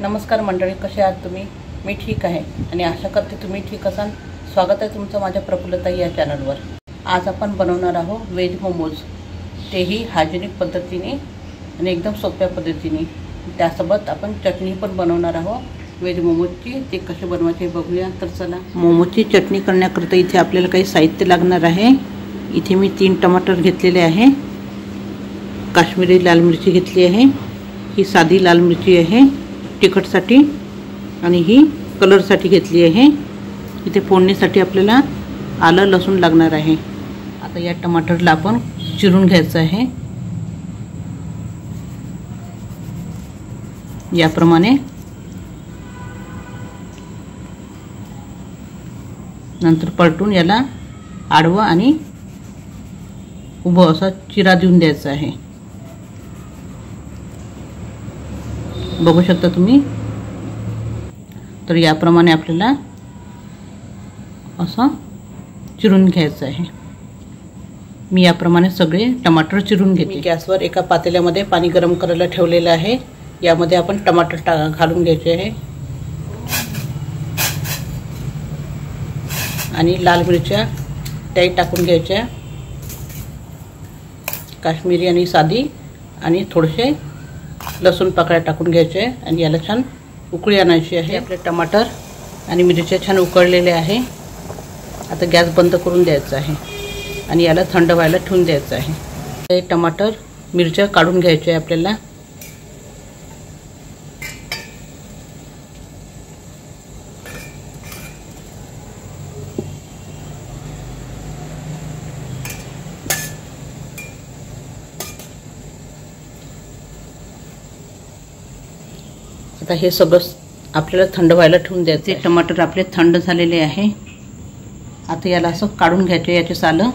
नमस्कार मंडळी, कसे आहात तुम्ही? मी ठीक आहे आणि आशा करते तुम्ही ठीक असाल. स्वागत आहे तुमचं माझ्या प्रफुल्लताई या चॅनलवर. आज आपण बनवणार आहोत व्हेज मोमोज, तेही हायजेनिक पद्धतीने आणि एकदम सोप्या पद्धतीने. त्यासोबत आपण चटणी पण बनवणार आहोत व्हेज मोमोजची. ते कसे बनवायचे बघूया. तर चला. मोमोजची चटणी करण्याकरता इथे आपल्याला काही साहित्य लागणार आहे. इथे मी 3 टमाटर घेतलेले आहे, काश्मीरी लाल मिरची घेतली आहे, ही साधी लाल मिरची आहे तिखटसाठी आणि ही कलरसाठी घेतली आहे. इथे फोडणीसाठी आपल्याला आलं लसूण लागणार आहे. आता या टमाटरला आपण चिरून घ्यायचं आहे याप्रमाणे. नंतर पलटून याला आडवा आणि उभं असा चिरा देऊन द्यायचा आहे. बघू शकता तुम्ही. तर याप्रमाणे आपल्याला असं चिरून घ्यायचं आहे. मी याप्रमाणे सगळे टमाटर चिरून घेते. गॅसवर एका पातेल्यामध्ये पाणी गरम करायला ठेवलेलं आहे. यामध्ये आपण टमाटर घालून घ्यायचे आहे आणि लाल मिरच्या त्याही टाकून घ्यायच्या, काश्मीरी आणि साधी, आणि थोडेसे लसूण पाकळ्या टाकून घ्यायचे आणि याला छान उकळी आणायची आहे. आपले टमाटर आणि मिरच्या छान उकळलेले आहे. आता गॅस बंद करून द्यायचा आहे आणि याला थंड व्हायला ठेवून द्यायचं आहे. हे टमाटर मिरच्या काढून घ्यायचे आहे आपल्याला. आता हे सगळं आपल्याला थंड व्हायला ठेवून द्यायचे. टमाटर आपले थंड झालेले आहे. आता याला असं काढून घ्यायचे याचे सालं.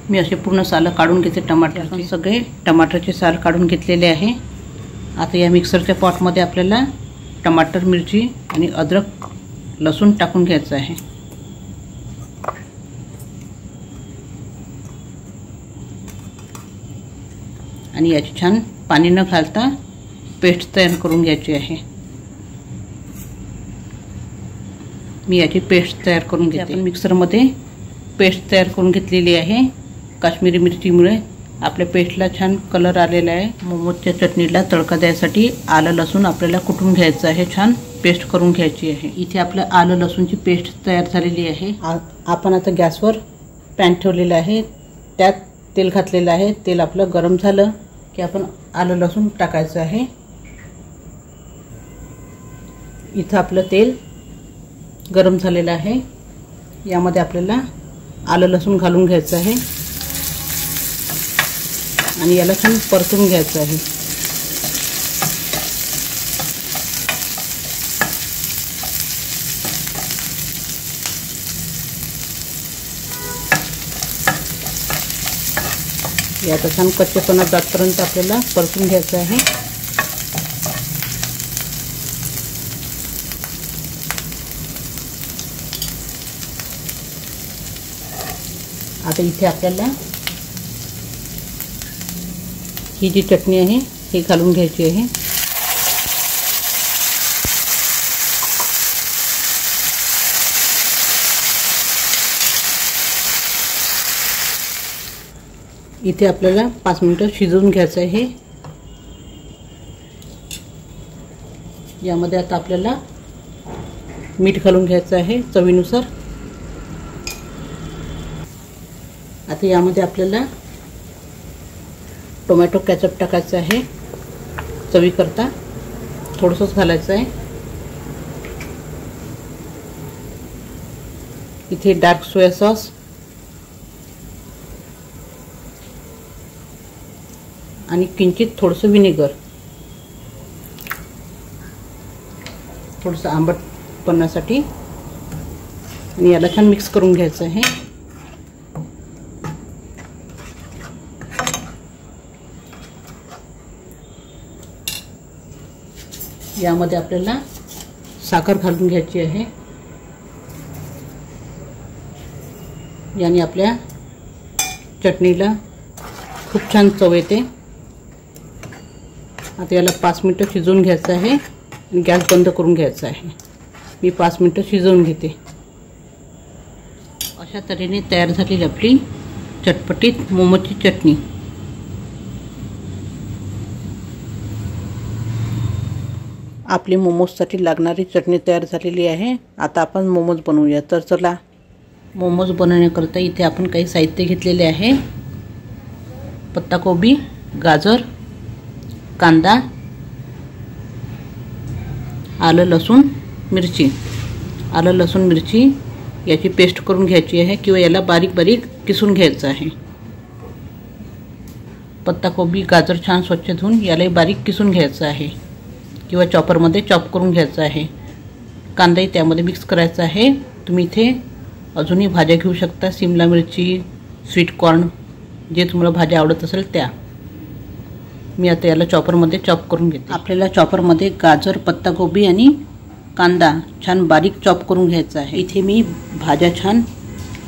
मी असे पूर्ण सालं काढून घेते टमाटर. सगळे टमाटरचे साल काढून घेतलेले आहे. आता या मिक्सरच्या पॉटमध्ये आपल्याला टमाटर, मिरची आणि अद्रक लसूण टाकून घ्यायचं आहे. आणि याची छान पाणी न घालता पेस्ट तयार करून घ्यायची आहे. मी याची पेस्ट तयार करून घेते. आपण मिक्सरमध्ये पेस्ट तयार करून घेतलेली आहे. काश्मीरी मिरचीमुळे आपल्या पेस्टला छान कलर आलेला आहे. मोमोजच्या चटणीला तडका द्यायसाठी आलं लसूण आपल्याला कुटून घ्यायचं आहे, छान पेस्ट करून घ्यायची आहे. इथे आपलं आलं लसूणची पेस्ट तयार झालेली आहे. आपण आता गॅसवर पॅन ठेवलेला आहे, त्यात तेल घातलेलं आहे. तेल आपलं गरम झालं की आपण आलं लसूण टाकायचं आहे. इथं आपलं तेल गरम झालेलं आहे. यामध्ये आपल्याला आलं लसूण घालून घ्यायचं आहे आणि याला छान परतून घ्यायचं आहे. याचा छान कच्चेपणा जातपर्यंत आपल्याला परतून घ्यायचं आहे. आता इथे आपल्याला ही जी चटणी आहे ही घालून घ्यायची आहे. इथे आपल्याला 5 मिनिटं शिजवून घ्यायचं आहे. यामध्ये आता आपल्याला मीठ घालून घ्यायचं आहे चवीनुसार. आता यामध्ये आपल्याला टोमॅटो केचप टाकायचं आहे. चवीकरता थोडंसंच घालायचं आहे. इथे डार्क सोया सॉस आणि किंचित थोडंसं विनेगर, थोडंसं आंबटपणासाठी, आणि याला छान मिक्स करून घ्यायचं आहे. यामध्ये आपल्याला साखर घालून घ्यायची आहे. याने आपल्या चटणीला खूप छान चव येते। आता याला 5 मिनिटं शिजवून घ्यायचं आहे आणि गॅस बंद करून घ्यायचा आहे। मी 5 मिनिटं शिजवून घेते। अशा तऱ्हेने तयार झालेली आपली चटपटीत मोमोची चटणी। आपली मोमोजसाठी लागणारी चटणी तयार झालेली आहे। आता आपण मोमोज बनवूया। तर चला, मोमोज बनवण्याकरता इथे आपण काही साहित्य घेतलेले आहे। पत्ताकोबी, गाजर, कांदा, आलं लसूण मिरची। आलं लसूण मिरची याची पेस्ट करून घ्यायची आहे किंवा याला बारीक बारीक किसून घ्यायचं आहे। पत्ताकोबी गाजर छान स्वच्छ धुवून यालाही बारीक किसून घ्यायचं आहे किंवा चॉपरमध्ये चॉप करून घ्यायचं आहे। कांदाही त्यामध्ये मिक्स करायचा आहे। तुम्ही इथे अजूनही भाज्या घेऊ शकता, शिमला मिरची, स्वीट कॉर्न, जे तुम्हाला भाज्या आवडत असेल त्या। मी आता याला चॉपरमध्ये चॉप करून घेते। आपल्याला चॉपरमध्ये गाजर, पत्ताकोबी आणि कांदा छान बारीक चॉप करून घ्यायचा आहे। इथे मी भाज्या छान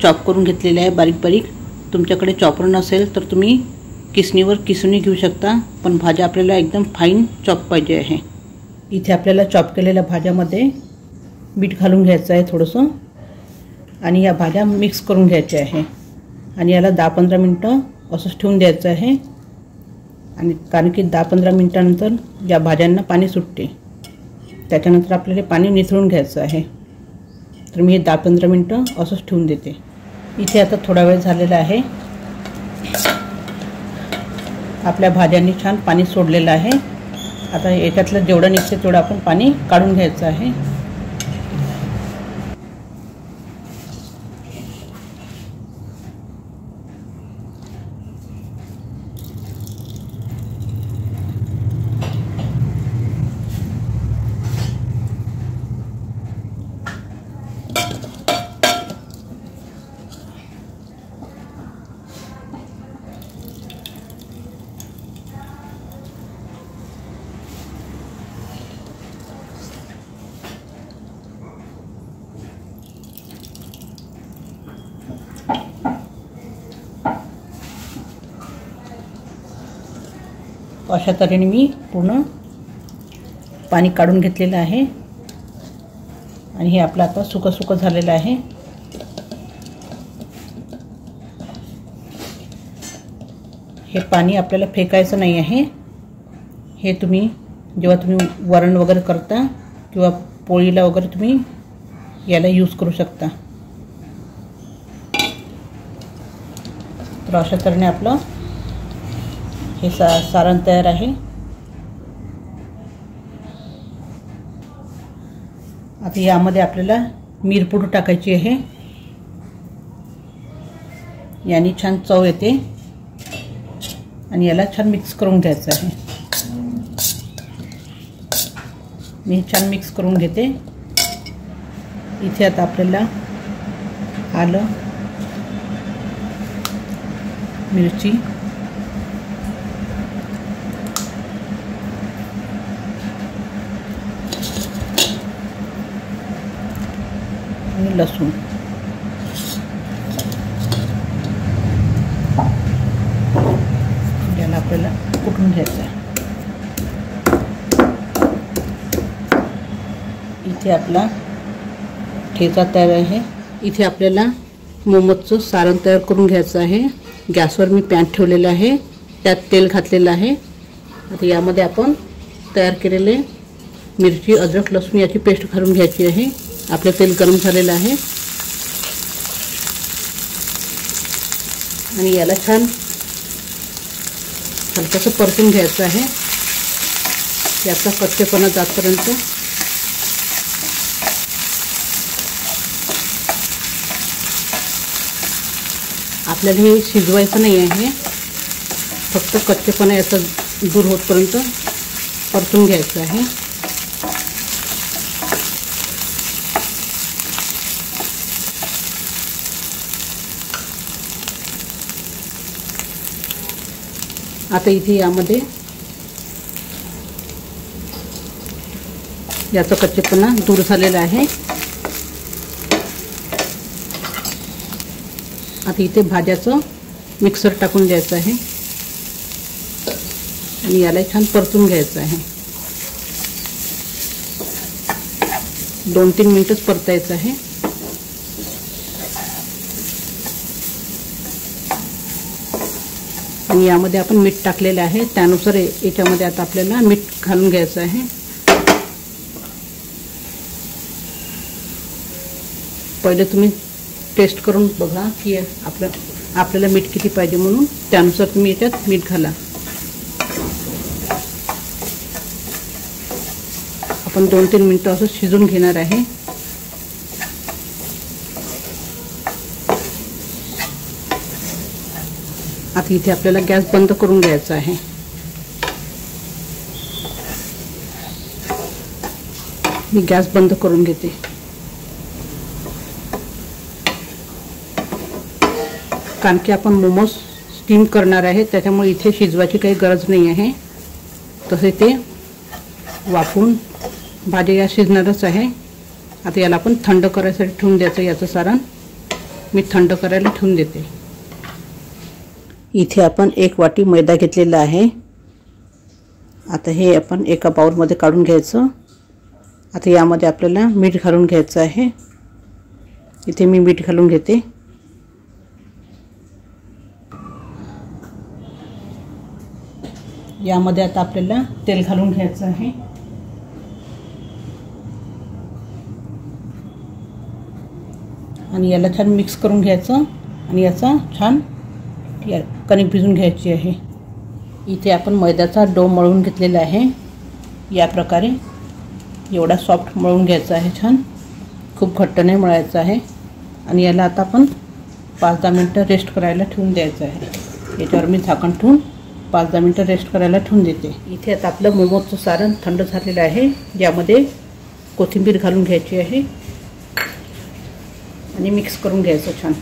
चॉप करून घेतलेल्या आहे बारीक बारीक। तुमच्याकडे चॉपर नसेल तर तुम्ही किसणीवर किसून घेऊ शकता, पण भाज्या आपल्याला एकदम फाईन चॉप पाहिजे आहे। इथे आपल्याला चॉप केलेल्या भाज्यामध्ये मीठ घालून घ्यायचं आहे थोडंसं आणि या भाज्या मिक्स करून घ्यायच्या आहे आणि याला 10-15 मिनिटं असंच ठेवून द्यायचं आहे। आणि कारण की 10-15 मिनिटानंतर या भाज्यांना पाणी सुटते, त्याच्यानंतर आपल्याला पाणी निथळून घ्यायचं आहे। तर मी हे 10-15 मिनिटं असंच ठेवून देते। इथे आता थोडा वेळ झालेला आहे। आपल्या भाज्यांनी छान पाणी सोडलेलं आहे। आता याच्यातलं जेवढं निघते तेवढं आपण पाणी काढून घ्यायचं आहे। अशा तऱ्हेने मी पूर्ण पाणी काढून घेतलेलं आहे आणि हे आपलं आता सुकं सुकं झालेलं आहे। हे पाणी आपल्याला फेकायचं नाही आहे। हे तुम्ही जेव्हा तुम्ही वरण वगैरे करता किंवा पोळीला वगैरे तुम्ही याला यूज करू शकता। तर अशा तऱ्हेने आपलं हे सारण तयार आहे। आता यामध्ये आपल्याला मिरपूड टाकायची आहे, याने छान चव येते आणि याला छान मिक्स करून घ्यायचं आहे। मी छान मिक्स करून घेते। इथे आता आपल्याला आलं, मिरची, आणि लसूण याला आपल्याला कुटून घ्यायचं आहे। इथे आपला ठेचा तयार आहे। इथे आपल्याला मोमोजचं सारण तयार करून घ्यायचं आहे। गॅसवर मी पॅन ठेवलेलं आहे, त्यात तेल घातलेलं आहे। आता यामध्ये आपण तयार केलेले मिरची, अद्रक, लसूण याची पेस्ट घालून घ्यायची आहे। आपलं तेल गरम झालेलं आहे आणि याला छान हलकंसं परतून घ्यायचं आहे, याचा कच्चेपणा जातपर्यंत। आपल्याला हे शिजवायचं नाही आहे, फक्त कच्चेपणा याचा दूर होतपर्यंत परतून घ्यायचं आहे। आता इथे यामध्ये याचा कच्चेपणा दूर झालेला आहे। आता इथे भाज्याचं मिक्सर टाकून द्यायचं आहे। आणि याला छान परतून घ्यायचं आहे. 2-3 मिनिटच परतायचं आहे. आणि यामध्ये आपण मीठ टाकलेलं आहे, त्यानुसार याच्यामध्ये आता आपल्याला मीठ घालून घ्यायचं आहे. पहिले तुम्ही टेस्ट करून बघा की आपल्याला मीठ किती पाहिजे, म्हणून त्यानुसार तुम्ही याच्यात मीठ घाला. आपण 2-3 मिनिटं असं शिजून घेणार आहे. आता इथे आपल्याला गॅस बंद करून घ्यायचा आहे. मी गॅस बंद करून घेते. कारण की आपण मोमोज स्टीम करणार आहे, त्याच्यामुळे इथे शिजवायची काही गरज नाही आहे. तसे ते वाफवून भाजी या शिजणारच आहे. आता याला आपण थंड करायसाठी ठेवून द्यायचं. याचं सारण मी थंड करायला ठेवून देते. इथे आपण 1 वाटी मैदा घेतलेला आहे. आता हे आपण एका बाउलमध्ये काढून घ्यायचं. आता यामध्ये आपल्याला मीठ घालून घ्यायचं आहे. इथे मी मीठ घालून घेते. यामध्ये आता आपल्याला तेल घालून घ्यायचं आहे. आणि याला छान मिक्स करून घ्यायचं आणि याचा छान कणिक भिजून घ्यायची आहे. इथे आपण मैद्याचा डो मळून घेतलेला आहे. या प्रकारे एवढा सॉफ्ट मळून घ्यायचा आहे. छान खूप घट्ट नाही मळायचं आहे. आणि याला आता आपण 5-10 मिनिटं रेस्ट करायला ठेवून द्यायचं आहे. याच्यावर मी झाकण ठेवून 5-10 मिनिटं रेस्ट करायला ठेवून देते. इथे आता आपलं मोमोजचं सारण थंड झालेलं आहे. यामध्ये कोथिंबीर घालून घ्यायची आहे आणि मिक्स करून घ्यायचं छान.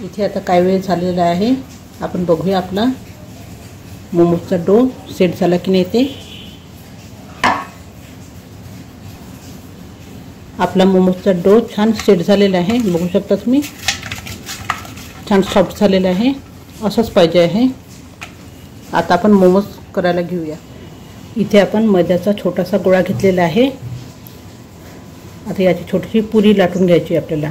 इथे आता काय वेळ झालेला आहे, आपण बघूया आपला मोमोजचा डो सेट झाला की नाही ते. आपला मोमोजचा डो छान सेट झालेला आहे. बघू शकता तुम्ही, छान सॉफ्ट झालेला आहे. असंच पाहिजे आहे. आता आपण मोमोज करायला घेऊया. इथे आपण मैद्याचा छोटासा गोळा घेतलेला आहे. आता याची छोटीशी पुरी लाटून घ्यायची आपल्याला.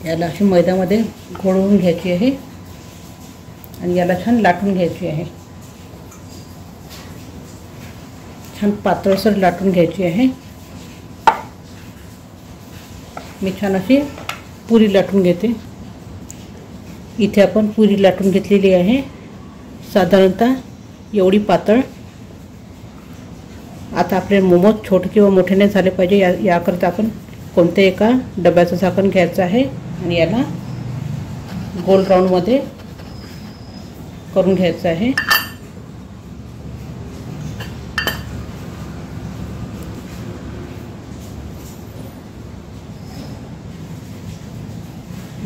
याला अशी मैद्यामध्ये घोळवून घ्यायची आहे आणि याला छान लाटून घ्यायची आहे. छान पातळसर लाटून घ्यायची आहे. मी छान अशी पुरी लाटून घेते. इथे आपण पुरी लाटून घेतलेली आहे, साधारणतः एवढी पातळ. आता आपले मोमोज छोटे किंवा मोठे नाही झाले पाहिजे, याकरता आपण कोणत्या एका डब्याचं झाकण घ्यायचं आहे आणि याला गोल राऊंडमध्ये करून घ्यायचं आहे.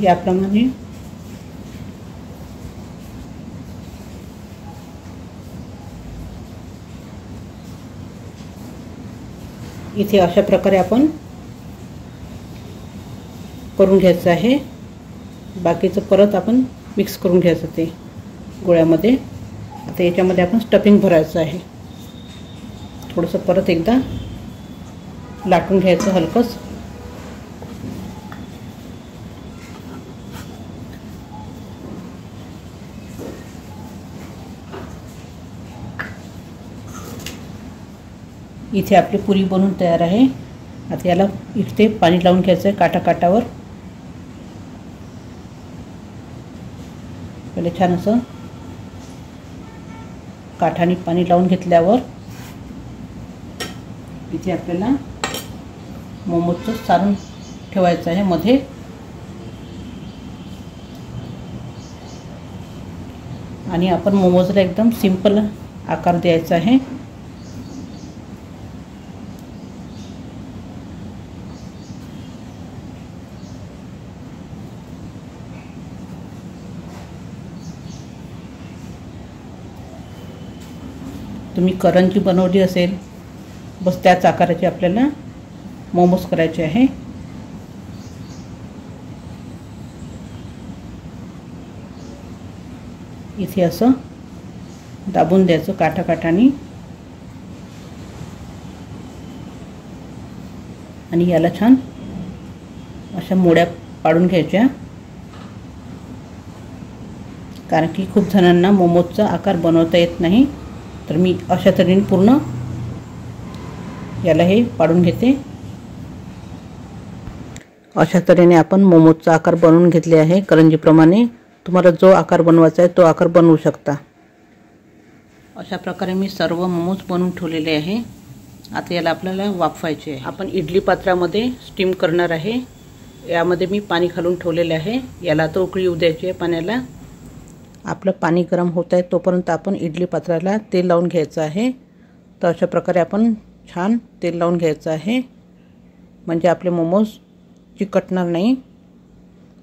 याप्रमाणे इथे अशा प्रकारे आपण करून घ्यायचं आहे. बाकीचं परत आपण मिक्स करून घ्यायचं ते गोळ्यामध्ये. आता याच्यामध्ये आपण स्टफिंग भरायचं आहे. थोडंसं परत एकदा लाटून घ्यायचं हलकंच. इथे आपली पुरी बनवून तयार आहे. आता याला इथे पाणी लावून घ्यायचं आहे काठाकाठावर. पहिले छान असं काठाने पाणी लावून घेतल्यावर इथे आपल्याला मोमोजचं सारण ठेवायचं आहे मध्ये. आणि आपण मोमोजला एकदम सिंपल आकार द्यायचा आहे. तुम्ही करंजी बनवली असेल, बस त्याच आकाराचे आपल्याला मोमोज करायचे आहे. इथे असं दाबून द्यायचं काठाकाठाने आणि याला छान अशा मोड्या पाडून घ्यायच्या. कारण की खूप जणांना मोमोजचा आकार बनवता येत नाही, तर मी अशा तऱ्हेने पूर्ण याला हे पाडून घेते. अशा तऱ्हेने आपण मोमोजचा आकार बनवून घेतले आहे. करंजीप्रमाणे तुम्हाला जो आकार बनवायचा आहे तो आकार बनवू शकता. अशा प्रकारे मी सर्व मोमोज बनवून ठेवलेले आहे. आता याला आपल्याला वाफवायचे आहे. आपण इडली पात्रामध्ये स्टीम करणार आहे. यामध्ये मी पाणी घालून ठेवलेले आहे. याला आता उकळी येऊ द्यायची आहे पाण्याला. आपलं पाणी गरम होत आहे तोपर्यंत आपण इडली पात्राला तेल लावून घ्यायचं आहे. तर अशा प्रकारे आपण छान तेल लावून घ्यायचं आहे, म्हणजे आपले मोमोज चिकटणार नाही.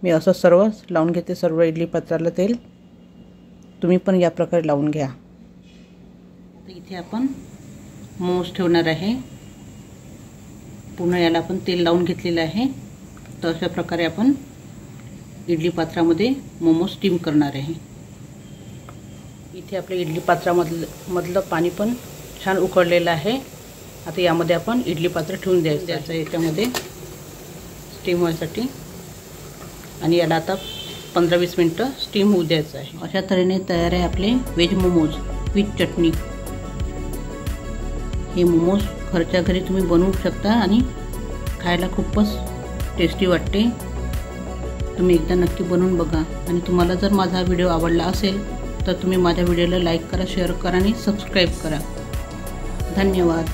मी असं सर्व लावून घेते, सर्व इडली पात्राला तेल. तुम्ही पण या प्रकारे लावून घ्या. तर इथे आपण मोमोज ठेवणार आहे. पूर्ण याला आपण तेल लावून घेतलेलं आहे. तर अशा प्रकारे आपण इडली पात्रामध्ये मोमोज स्टीम करणार आहे. इथे आपल्या इडली पात्रामधलं पाणी पण छान उकळलेलं आहे. आता यामध्ये आपण इडली पात्र ठेवून द्यायचं याच्यामध्ये स्टीम व्हायसाठी, आणि याला आता 15-20 मिनटं स्टीम होऊ द्यायचं आहे. अशा तऱ्हेने तयार आहे आपले व्हेज मोमोज विथ चटणी. हे मोमोज घरच्या घरी तुम्ही बनवू शकता आणि खायला खूपच टेस्टी वाटते. तुम्ही एकदा नक्की बनवून बघा. आणि तुम्हाला जर माझा व्हिडिओ आवडला असेल तर तुम्ही माझ्या व्हिडिओला लाईक करा, शेअर करा आणि सबस्क्राईब करा. धन्यवाद.